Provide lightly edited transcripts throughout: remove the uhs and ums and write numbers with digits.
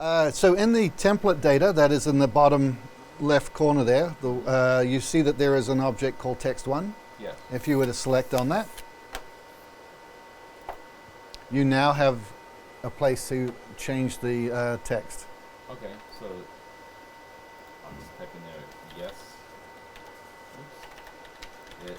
So in the template data that is in the bottom left corner there, you see that there is an object called text1. Yes. If you were to select on that, you now have a place to change the text. Okay, so I'm just typing there, yes. Oops. It is.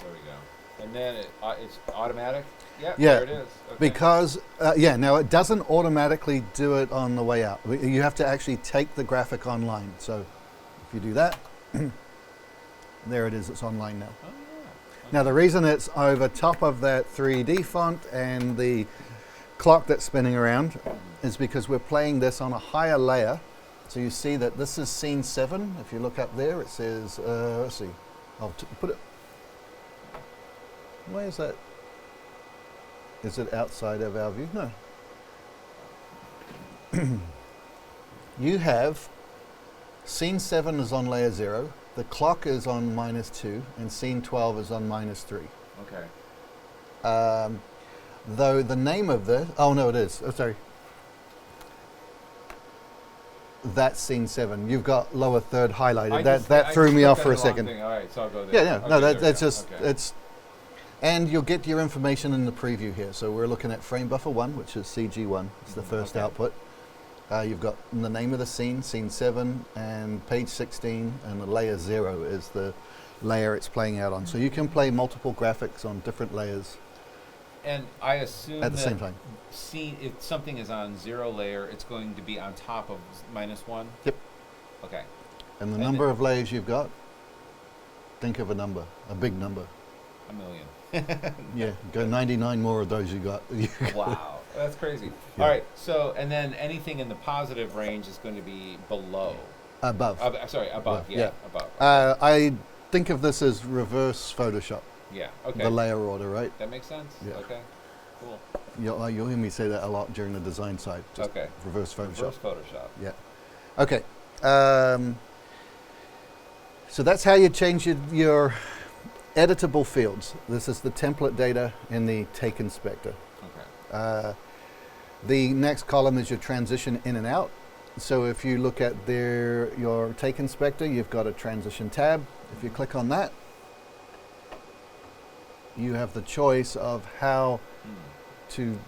There we go. And then it's automatic? Yep, Yeah, there it is. Okay. because, now it doesn't automatically do it on the way out. You have to actually take the graphic online. So if you do that, there it is, it's online now. Oh, yeah. Now the reason it's over top of that 3D font and the clock that's spinning around is because we're playing this on a higher layer. So you see that this is scene 7. If you look up there, it says, let's see, I'll put it, why is that? Is it outside of our view? No. You have scene 7 is on layer 0, the clock is on -2, and scene 12 is on -3. Okay. Though the name of this, oh no, it is. Oh, sorry. That's scene 7. You've got lower third highlighted. That threw me off for a second. All right, so I'll go there. Yeah, Okay, no, there that's we go. just Okay. it's. And you'll get your information in the preview here. So we're looking at frame buffer 1, which is CG1. It's the first output. You've got the name of the scene, scene 7, and page 16, and the layer 0 is the layer it's playing out on. So you can play multiple graphics on different layers And I assume at the same time. if something is on 0 layer, it's going to be on top of -1? Yep. Okay. And the number of layers you've got, think of a number, a big number. 1 million. Yeah, go 99 more of those you got. Wow, that's crazy. Yeah. All right, so, and then anything in the positive range is going to be below. Above. Sorry, above, yeah, above. I think of this as reverse Photoshop, Yeah, okay. the layer order, right? That makes sense? Yeah. Okay, cool. You'll hear me say that a lot during the design side. Just Okay. Reverse Photoshop. Reverse Photoshop. Yeah. Okay. So that's how you change your editable fields. This is the template data in the take inspector. Okay. The next column is your transition in and out. So if you look at your take inspector, you've got a transition tab. If you click on that, you have the choice of how to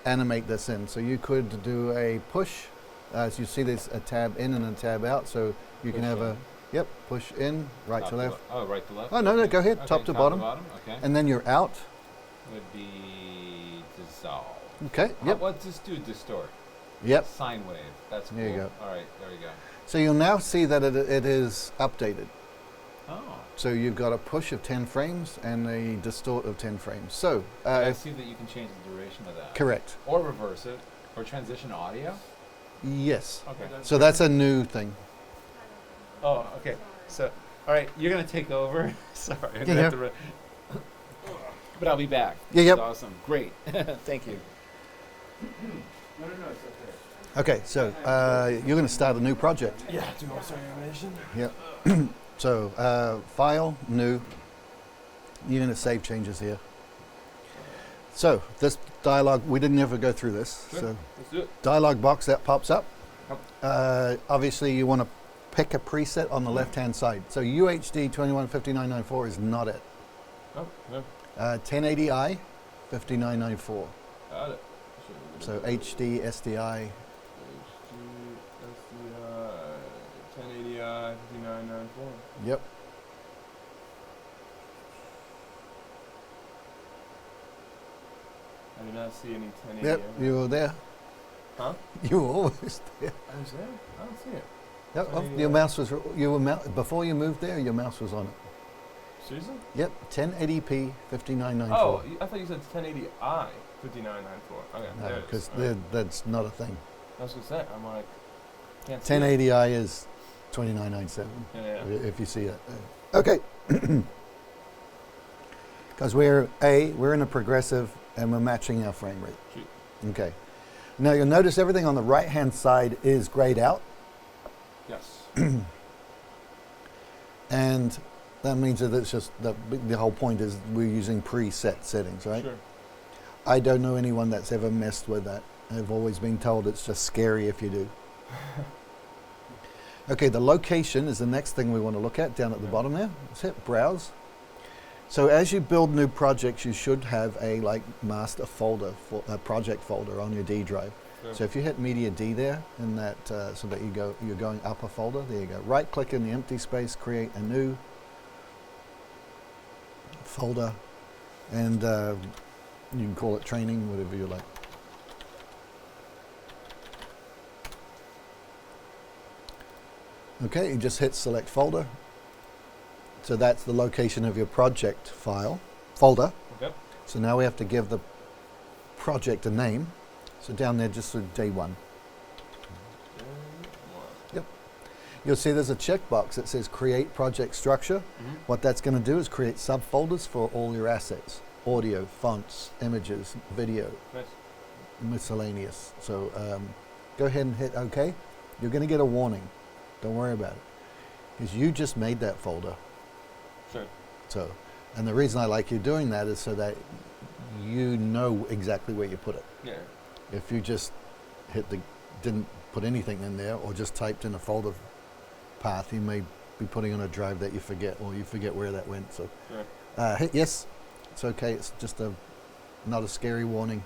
animate this in. So you could do a push. As you see, there's a tab in and a tab out. So you can have push in, right to left. Oh, right to left? Oh, no, go ahead, Okay, top to bottom. Okay. And then you're out. Would be dissolve. Okay, yep. Let's just do distort. Yep. Sine wave. That's cool. There you go. All right, there you go. So you'll now see that it is updated. Oh. So you've got a push of 10 frames and a distort of 10 frames. So I see that you can change the duration of that. correct. Or reverse it. Or transition audio. Yes. Okay. So that's a new thing. Oh, okay. So, all right, you're gonna take over. Sorry, I'm Yeah, gonna have to. But I'll be back. Yeah, yep. That's awesome. Great. Thank you. No, it's okay. Okay, so you're going to start a new project. Yeah, do you want to start your animation? Yep. So file, new. You're going to save changes here. So this dialog, we didn't ever go through this. Sure. So Let's do it. dialog box that pops up. Yep. Obviously you want to pick a preset on the left-hand side. So UHD 215994 is not it. Oh, no. 1080i 5994. Got it. So HD SDI. 1080i 5994. Yep. I did not see any 1080. Yep. You were there. Huh? You were always there. I was there? I don't see it. Yep. Oh, 1080i. your mouse was. Before you moved there. Your mouse was on it. Seriously? Yep. 1080p 5994. Oh, I thought you said 1080i 5994. Okay. No, there it is. because All right. that's not a thing. I was going to say, I'm like, can't see it. 1080i is 2997. Yeah. If you see it. Okay. Because we're in a progressive and we're matching our frame rate. Shoot. Okay. Now you'll notice everything on the right hand side is grayed out, Yes. and that means that it's just the whole point is we're using preset settings, right? Sure. I don't know anyone that's ever messed with that. I've always been told it's just scary if you do. Okay, the location is the next thing we want to look at down at the bottom there. Let's hit browse. So as you build new projects, you should have a master folder, for a project folder on your D drive. Sure. So if you hit Media D there, in that so that you're going up a folder, there you go. Right click in the empty space, create a new folder, and you can call it training, whatever you like. Okay, you just hit select folder. So that's the location of your project folder. Okay. So now we have to give the project a name. So down there, just Day1. Yep. You'll see there's a checkbox that says create project structure. What that's going to do is create subfolders for all your assets: audio, fonts, images, video, Nice. miscellaneous. So go ahead and hit OK. You're going to get a warning. Don't worry about it, because you just made that folder. Sure. So, and the reason I like you doing that is so that you know exactly where you put it. Yeah. If you just didn't put anything in there, or just typed in a folder path, you may be putting on a drive that you forget, or you forget where that went. So Sure. hit yes. It's okay. It's just not a scary warning.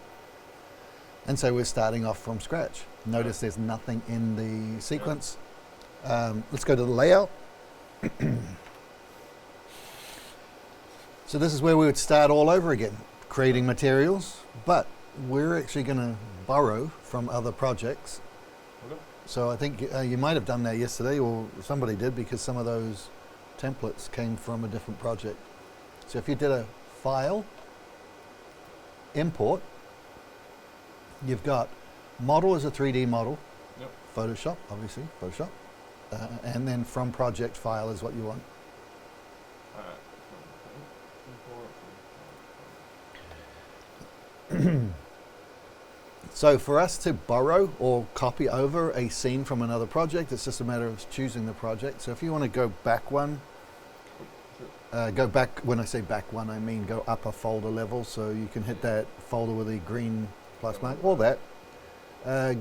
And so we're starting off from scratch. Notice there's nothing in the sequence. Let's go to the layout. So this is where we would start all over again, creating materials, but we're actually going to borrow from other projects. Okay. So I think you might have done that yesterday, or somebody did, because some of those templates came from a different project. So if you did a file, import, you've got model as a 3D model, Yep. Photoshop, obviously, Photoshop, and then from project file is what you want. Alright. So for us to borrow or copy over a scene from another project, it's just a matter of choosing the project. So if you want to go back one, go back, when I say back one, I mean go up a folder level, so you can hit that folder with the green plus mark, or that.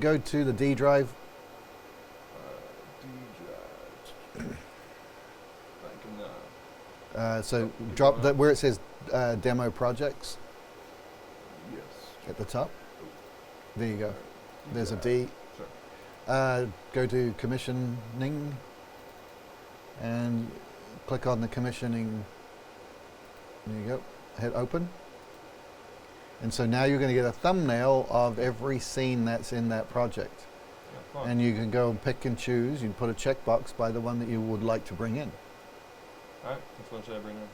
Go to the D drive. D drive. I can, So drop that where it says demo projects yes. at the top. There you go. There's a D. Sure. Go to commissioning and click on the commissioning. There you go. Hit open. And so now you're going to get a thumbnail of every scene that's in that project. Yeah, fine. And you can go and pick and choose. You can put a checkbox by the one that you would like to bring in. Alright, which one should I bring in?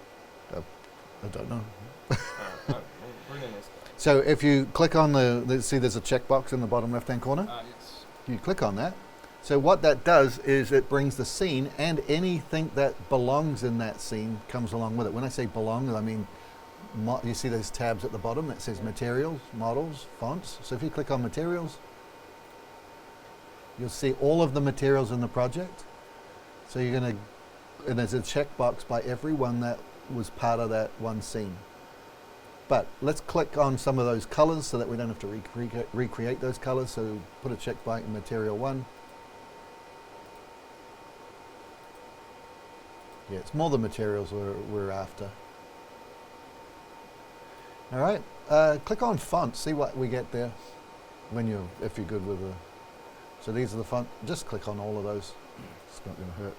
I don't know. Alright, well, bring in this guy. So if you click on see there's a checkbox in the bottom left-hand corner. Yes. You click on that. So what that does is it brings the scene, and anything that belongs in that scene comes along with it. When I say belong, I mean, you see those tabs at the bottom that says materials, models, fonts. So if you click on materials, you'll see all of the materials in the project. So you're going to, and there's a checkbox by every one that was part of that one scene. But let's click on some of those colors so that we don't have to recreate those colors. So put a check by in material 1. Yeah, it's more the materials we're after. All right, click on font, see what we get there if you're good with the. So these are the font, just click on all of those. It's not going to hurt.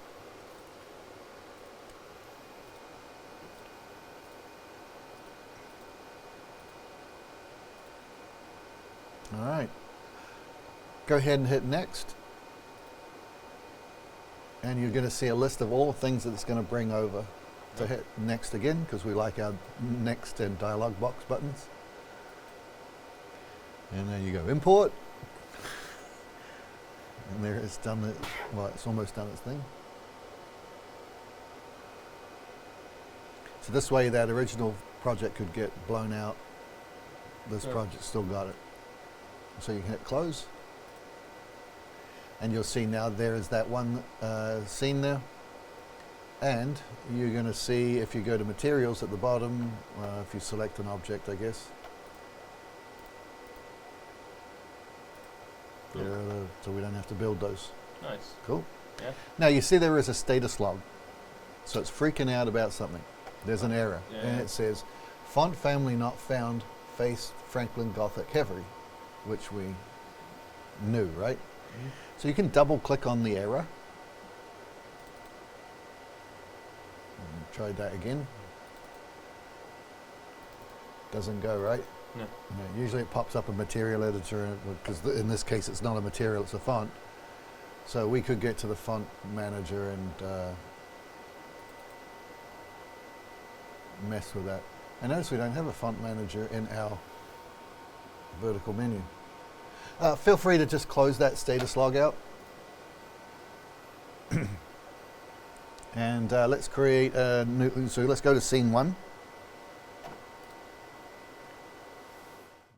All right, go ahead and hit next. And you're going to see a list of all the things that it's going to bring over. So hit next again, because we like our next and dialog box buttons. And then you go import. And there it's done it. Well, it's almost done its thing. So this way that original project could get blown out. This project still got it. So you can hit close. And you'll see now there is that one scene there. And you're going to see, if you go to materials at the bottom, if you select an object, I guess. Cool. so we don't have to build those. Nice. Cool. Yeah. Now you see there is a status log. So it's freaking out about something. There's an error. Yeah, And yeah. it says, font family not found, face Franklin Gothic Heavy, which we knew, right? So you can double click on the error. And try that again. Doesn't go, right? No. No, usually it pops up a material editor, because in this case it's not a material, it's a font. So we could get to the font manager and mess with that. And notice we don't have a font manager in our vertical menu. Feel free to just close that status log out. And let's create a new, so let's go to scene 1.